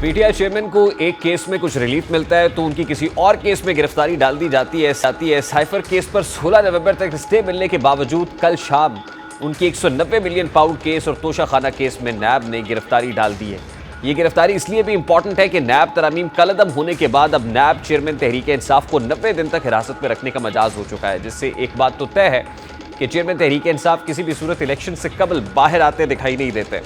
PTI chairman को एक case में कुछ रिलीफ मिलता है तो उनकी किसी और केस में गिरफ्तारी डाल दी जाती है। साथ ही साइफर केस पर 16 नवंबर तक स्टे मिलने के बावजूद कल शाम उनकी 190 मिलियन पाउंड केस और तोशाखाना केस में नैब ने गिरफ्तारी डाल दी है। ये गिरफ्तारी इसलिए भी इंपॉर्टेंट है कि नैब तरामीम कलअदम होने के बाद अब नैब चेयरमैन तहरीक इंसाफ को 90 दिन तक हिरासत में रखने का मजाज हो चुका है, जिससे एक बात तो तय है कि चेयरमैन तहरीक इंसाफ किसी भी सूरत इलेक्शन से कबल बाहर आते दिखाई नहीं देते।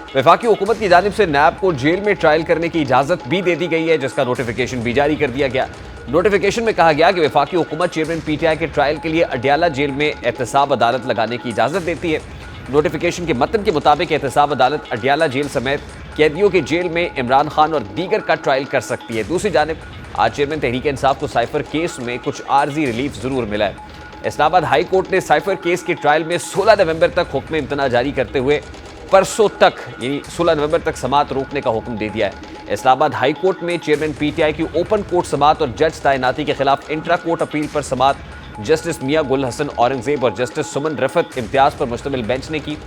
वफाकी हुकूमत की जानिब से नैब को जेल में ट्रायल करने की इजाज़त भी दे दी गई है, जिसका नोटिफिकेशन भी जारी कर दिया गया। नोटिफिकेशन में कहा गया कि वफाकी हुकूमत चेयरमैन पीटीआई के ट्रायल के लिए अडयाला जेल में एहतसाब अदालत लगाने की इजाज़त देती है। नोटिफिकेशन के मतन के मुताबिक एहतसाब अदालत अडयाला जेल समेत कैदियों के जेल में इमरान खान और दीगर का ट्रायल कर सकती है। दूसरी जानिब आज चेयरमैन तहरीक इंसाफ को साइफर केस में कुछ आर्जी रिलीफ जरूर मिला है। इस्लामाबाद हाई कोर्ट ने साइफर केस के ट्रायल में 16 नवंबर तक हुक्म इम्तना जारी करते हुए परसों तक यानी 16 नवंबर तक समात रोकने का हुक्म दे दिया है। इस्लामाबाद हाई कोर्ट में चेयरमैन पीटीआई की ओपन कोर्ट समात और जज तैनाती के खिलाफ इंट्रा कोर्ट अपील पर समात जस्टिस मियां गुल हसन औरंगजेब और जस्टिस सुमन रफत इम्तियाज पर मुश्तमिल बेंच ने की।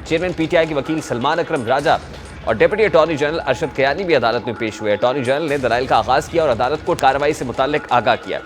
चेयरमैन पीटीआई के वकील सलमान अकरम राजा और deputy attorney general Arshad Kayani भी अदालत में पेश हुए। अटॉर्नी जनरल ने दलाइल का आगाज किया और अदालत को कार्रवाई से मुताल्लिक आगाह किया।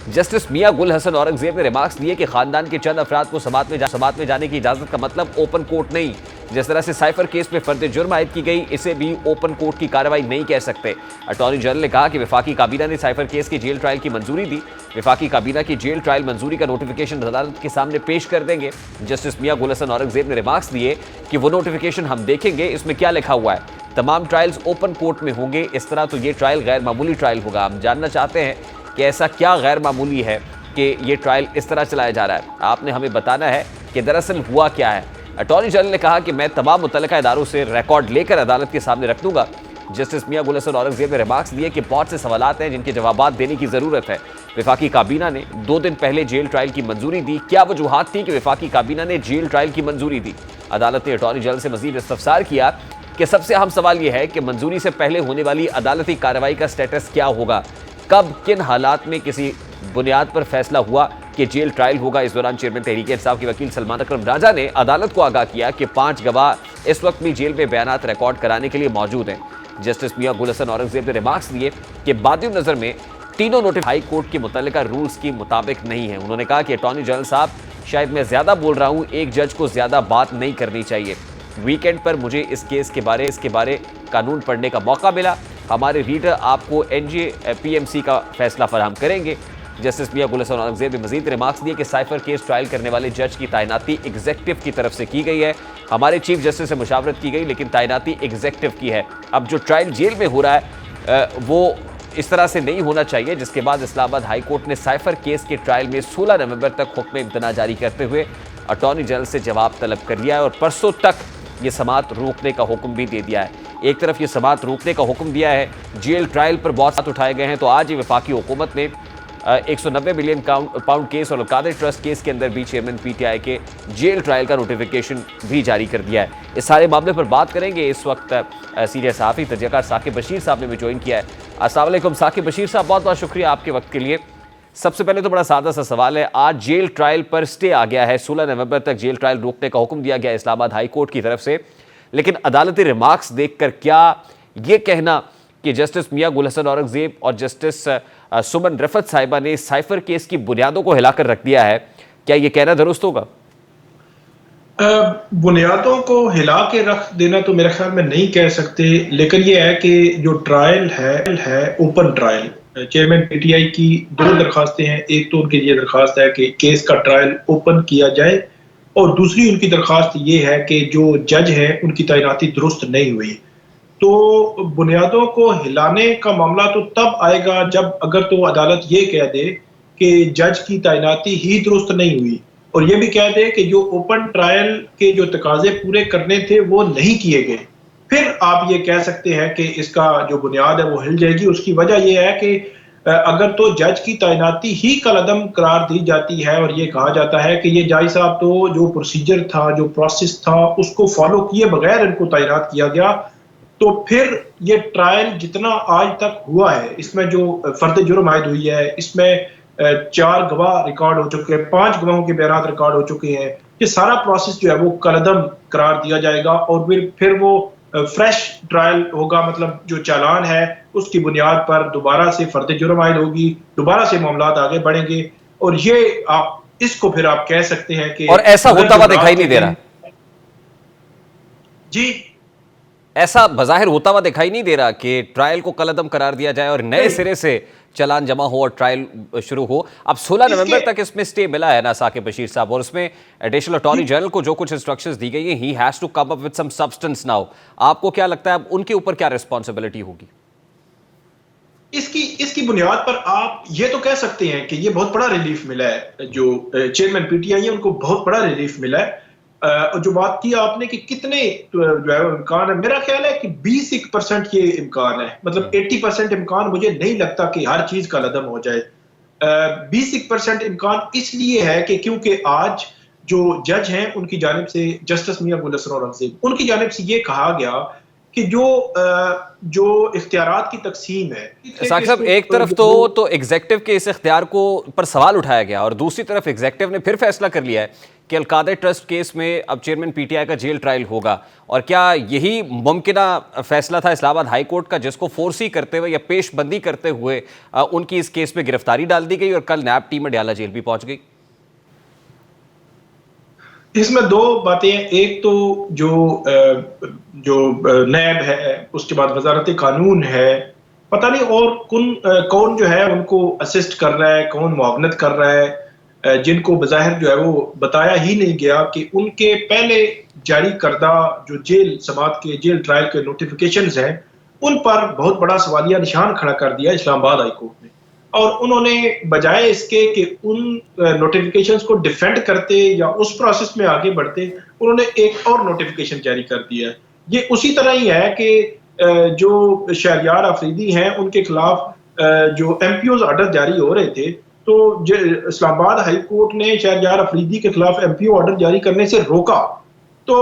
जस्टिस मियां गुल हसन औरंगजेब ने रिमार्क्स दिए कि खानदान के चंद अफराद को समात में जाने की इजाजत का मतलब ओपन कोर्ट नहीं। जिस तरह से साइफर केस में फर्द जुर्म आयद की गई, इसे भी ओपन कोर्ट की कार्रवाई नहीं कह सकते। अटॉर्नी जनरल ने कहा कि वफाकी काबीना ने साइफर केस की जेल ट्रायल की मंजूरी दी। वफाकी काबीना की जेल ट्रायल मंजूरी का नोटिफिकेशन अदालत के सामने पेश कर देंगे। जस्टिस मियां गुल हसन औरंगजेब ने रिमार्क्स दिए कि वो नोटिफिकेशन हम देखेंगे, इसमें क्या लिखा हुआ है। तमाम ट्रायल्स ओपन कोर्ट में होंगे, इस तरह तो ये ट्रायल गैर मामूली ट्रायल होगा। हम जानना चाहते हैं कि ऐसा क्या गैर मामूली है कि ये ट्रायल इस तरह चलाया जा रहा है। आपने हमें बताना है कि दरअसल हुआ क्या है। अटॉर्नी जनरल ने कहा कि मैं तमाम मुतल्लिका इदारों से रिकॉर्ड लेकर अदालत के सामने रख दूंगा। जस्टिस मियां गुल हसन औरंगजेब ने रिमार्क्स दिए कि बहुत से सवालात हैं जिनके जवाबात देने की ज़रूरत है। वफाकी काबीना ने 2 दिन पहले जेल ट्रायल की मंजूरी दी। क्या वजूहात थी कि वफाकी काबीना ने जेल ट्रायल की मंजूरी दी? अदालत ने अटॉर्नी जनरल से मजीद इस्तफसार किया कि सबसे अहम सवाल यह है कि मंजूरी से पहले होने वाली अदालती कार्रवाई का स्टेटस क्या होगा, कब किन हालात में किसी बुनियाद पर फैसला हुआ कि जेल ट्रायल होगा। इस दौरान चेयरमैन तहरीक इंसाफ के वकील सलमान अकरम राजा ने अदालत को आगाह किया कि 5 गवाह इस वक्त भी जेल में बयानात रिकॉर्ड कराने के लिए मौजूद हैं। जस्टिस मियां गुल हसन औरंगजेब ने रिमार्क्स दिए कि बाद नज़र में तीनों नोटिस हाई कोर्ट के मुतल्लिका रूल्स की मुताबिक नहीं है। उन्होंने कहा कि अटॉर्नी जनरल साहब, शायद मैं ज्यादा बोल रहा हूं, एक जज को ज्यादा बात नहीं करनी चाहिए। वीकेंड पर मुझे इस केस के बारे कानून पढ़ने का मौका मिला। हमारे रीडर आपको NJPMC का फैसला फराहम करेंगे। जस्टिस मियां गुल हसन औरंगजेब ने मजीद रिमार्क्स दिए कि साइफर केस ट्रायल करने वाले जज की तैनाती एग्जीक्यूटिव की तरफ से की गई है। हमारे चीफ जस्टिस से मुशावरत की गई, लेकिन तैनाती एग्जीक्यूटिव की है। अब जो ट्रायल जेल में हो रहा है वो इस तरह से नहीं होना चाहिए। जिसके बाद इस्लामाबाद हाई कोर्ट ने साइफर केस के ट्रायल में 16 नवंबर तक हुक्म इम्तना जारी करते हुए अटॉर्नी जनरल से जवाब तलब कर लिया है और परसों तक ये समात रोकने का हुक्म भी दे दिया है। एक तरफ ये समात रोकने का हुक्म दिया है, जेल ट्रायल पर बहुत साथ उठाए गए हैं, तो आज ही वफाकी हुकूमत ने 190 मिलियन पाउंड केस और अलकादिर ट्रस्ट केस के अंदर भी चेयरमैन पीटीआई के जेल ट्रायल का नोटिफिकेशन भी जारी कर दिया है। इस सारे मामले पर बात करेंगे। इस वक्त सीनियर सहाफ़ी तजज़ियाकार साकिब बशीर साहब ने भी ज्वाइन किया है। अस्सलाम वालेकुम साकिब बशीर साहब, बहुत बहुत शुक्रिया आपके वक्त के लिए। सबसे पहले तो बड़ा सादा सा सवाल है, आज जेल ट्रायल पर स्टे आ गया है, 16 नवंबर तक जेल ट्रायल रोकने का हुक्म दिया गया इस्लामाबाद हाई कोर्ट की तरफ से, लेकिन अदालती रिमार्क्स देखकर क्या ये कहना कि जस्टिस मियां गुल हसन औरंगजेब और जस्टिस सुमन रफत साहिबा ने साइफर केस की बुनियादों को हिलाकर रख दिया है, क्या ये कहना दुरुस्त होगा? बुनियादों को हिला के रख देना तो मेरे ख्याल में नहीं कह सकते, लेकिन ये है कि जो ट्रायल है ओपन ट्रायल। चेयरमैन पीटीआई की 2 दरखास्तें हैं। एक तो उनकी ये दरखास्त है कि केस का ट्रायल ओपन किया जाए, और दूसरी उनकी दरखास्त ये है कि जो जज है उनकी तैनाती दुरुस्त नहीं हुई। तो बुनियादों को हिलाने का मामला तो तब आएगा जब अगर तो अदालत ये कह दे कि जज की तैनाती ही दुरुस्त नहीं हुई, और ये भी कह दे कि जो ओपन ट्रायल के जो तकाजे पूरे करने थे वो नहीं किए गए, फिर आप ये कह सकते हैं कि इसका जो बुनियाद है वो हिल जाएगी। उसकी वजह यह है कि अगर तो जज की तैनाती ही कलअदम करार दी जाती है और ये कहा जाता है कि ये जज साहब तो जो प्रोसीजर था, जो प्रोसेस था, उसको फॉलो किए बगैर इनको तैनात किया गया, तो फिर ये ट्रायल जितना आज तक हुआ है, इसमें जो फर्द जुर्म आयद हुई है, इसमें 4 गवाह रिकॉर्ड हो चुके हैं, 5 गवाहों के बयान रिकॉर्ड हो चुके हैं। ये सारा प्रोसेस जो है वो कलअदम करार दिया जाएगा और फिर वो फ्रेश ट्रायल होगा, मतलब जो चालान है उसकी बुनियाद पर दोबारा से फर्द जुर्म आयद होगी, दोबारा से मामलात आगे बढ़ेंगे। और ये आप इसको फिर आप कह सकते हैं कि और ऐसा अगर होता हुआ जुमरात दिखाई के नहीं दे दिन रहा। जी ऐसा बज़ाहिर होता हुआ दिखाई नहीं दे रहा कि ट्रायल को कलअदम करार दिया जाए और नए नहीं, सिरे से चालान जमा हो और ट्रायल शुरू हो। अब 16 इसके नवंबर तक इसमें स्टे मिला है ना साकिब बशीर साहब, और उसमें एडिशनल अटॉर्नी जी, जनरल को जो कुछ इंस्ट्रक्शंस दी गई हैं, he has to come up with some substance now. आपको क्या लगता है अब उनके ऊपर क्या रिस्पॉन्सिबिलिटी होगी? इसकी इसकी बुनियाद पर आप ये तो कह सकते हैं कि ये बहुत बड़ा रिलीफ मिला है, जो चेयरमैन पीटीआई है उनको बहुत बड़ा रिलीफ मिला है। और जो बात की आपने कि कितने जो है वो इम्कान है, मेरा ख्याल है कि 20% ये इम्कान है, मतलब 80% इम्कान मुझे नहीं लगता कि हर चीज का लदम हो जाए। 20% इम्कान इसलिए है कि क्योंकि आज जो जज हैं उनकी जानिब से, जस्टिस मियां गुल हसन औरंगजेब, उनकी जानिब से ये कहा गया कि जो इख्तियारात की तकसीम है, साकिब साहब, एक तरफ तो एग्जेक्टिव के इस इख्तियार को पर सवाल उठाया गया और दूसरी तरफ एग्जेक्टिव ने फिर फैसला कर लिया है कि अलकायदा ट्रस्ट केस में अब चेयरमैन पीटीआई का जेल ट्रायल होगा। और क्या यही मुमकिना फैसला था इस्लामाबाद हाई कोर्ट का, जिसको फोर्सी करते हुए या पेशबंदी करते हुए उनकी इस केस में गिरफ्तारी डाल दी गई और कल नैब टीम अडयाला जेल भी पहुंच गई? इसमें दो बातें हैं। एक तो जो नैब है, उसके बाद वजारत कानून है, पता नहीं और कौन जो है उनको असिस्ट कर रहा है, कौन मुआवनत कर रहा है, जिनको बज़ाहिर जो है वो बताया ही नहीं गया कि उनके पहले जारी करदा जो जेल समात के जेल ट्रायल के नोटिफिकेशंस हैं, उन पर बहुत बड़ा सवालिया निशान खड़ा कर दिया इस्लामाबाद हाई कोर्ट ने। और उन्होंने बजाय इसके कि उन नोटिफिकेशंस को डिफेंड करते या उस प्रोसेस में आगे बढ़ते, उन्होंने एक और नोटिफिकेशन जारी कर दिया है। ये उसी तरह ही है कि जो शहरयार अफरीदी हैं उनके खिलाफ जो एमपीओ ऑर्डर जारी हो रहे थे, तो इस्लामाबाद हाई कोर्ट ने शहरयार अफरीदी के खिलाफ एमपीओ ऑर्डर जारी करने से रोका। तो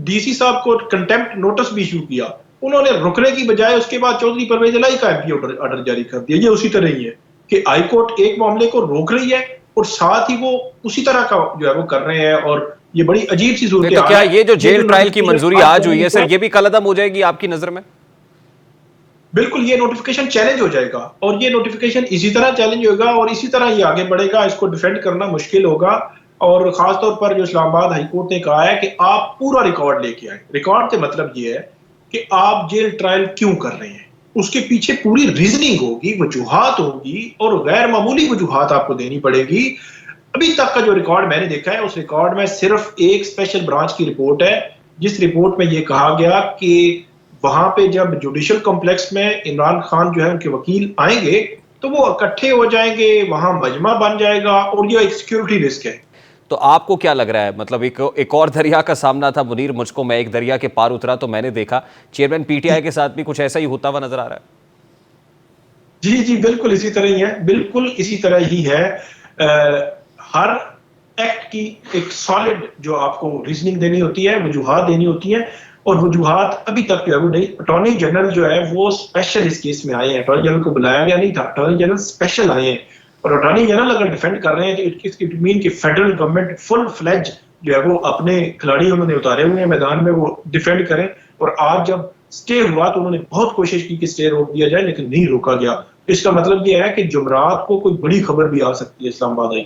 डीसी साहब को कंटेम्प्ट नोटिस भी इशू किया, उन्होंने रुकने की बजाय उसके बाद चौधरी परवेज इलाही का एमपीओ ऑर्डर जारी कर दिया। ये उसी तरह ही है कि हाई कोर्ट एक मामले को रोक रही है और साथ ही वो उसी तरह का जो है वो कर रहे हैं। और ये बड़ी अजीब सी सूरत तो क्या ये जो जेल ट्रायल की नोटिफिकेशन मंजूरी आज हुई है सर, ये भी कलअदम हो जाएगी आपकी नजर में? बिल्कुल, ये नोटिफिकेशन चैलेंज हो जाएगा और ये नोटिफिकेशन इसी तरह चैलेंज होगा और इसी तरह ये आगे बढ़ेगा। इसको डिफेंड करना मुश्किल होगा। और खासतौर पर जो इस्लामाबाद हाई कोर्ट ने कहा है कि आप पूरा रिकॉर्ड लेके आए। रिकॉर्ड से मतलब ये है कि आप जेल ट्रायल क्यों कर रहे हैं, उसके पीछे पूरी रीजनिंग होगी, वजूहात होगी और गैर मामूली वजूहात आपको देनी पड़ेगी। अभी तक का जो रिकॉर्ड मैंने देखा है, उस रिकॉर्ड में सिर्फ एक स्पेशल ब्रांच की रिपोर्ट है, जिस रिपोर्ट में यह कहा गया कि वहां पे जब जुडिशियल कॉम्प्लेक्स में इमरान खान जो है उनके वकील आएंगे तो वो इकट्ठे हो जाएंगे, वहां मजमा बन जाएगा और ये एक सिक्योरिटी रिस्क है। तो आपको क्या लग रहा है, मतलब एक और दरिया का सामना था मुनीर मुझको, मैं एक दरिया के पार उतरा तो मैंने देखा चेयरमैन पीटीआई के साथ भी कुछ ऐसा ही होता हुआ नजर आ रहा है? जी जी, बिल्कुल इसी तरह ही है, बिल्कुल इसी तरह ही है। हर एक्ट की एक सॉलिड जो आपको रीजनिंग देनी होती है, वजूहात देनी होती है, और वजूहात अभी तक जो है वो नहीं। अटॉर्नी जनरल जो है वो स्पेशल इस केस में आए हैं, अटॉर्नी जनरल को बुलाया गया नहीं था, अटॉर्नी जनरल स्पेशल आए हैं। और अटॉर्नी जनरल अगर डिफेंड कर रहे हैं तो इट मीन कि फेडरल गवर्नमेंट फुल फ्लेज जो है वो अपने खिलाड़ी उन्होंने उतारे हुए हैं मैदान में, वो डिफेंड करें। और आज जब स्टे हुआ तो उन्होंने बहुत कोशिश की कि स्टे रोक दिया जाए, लेकिन नहीं रोका गया। इसका मतलब यह है कि जुमरात को कोई बड़ी खबर भी आ सकती है इस्लामाबाद।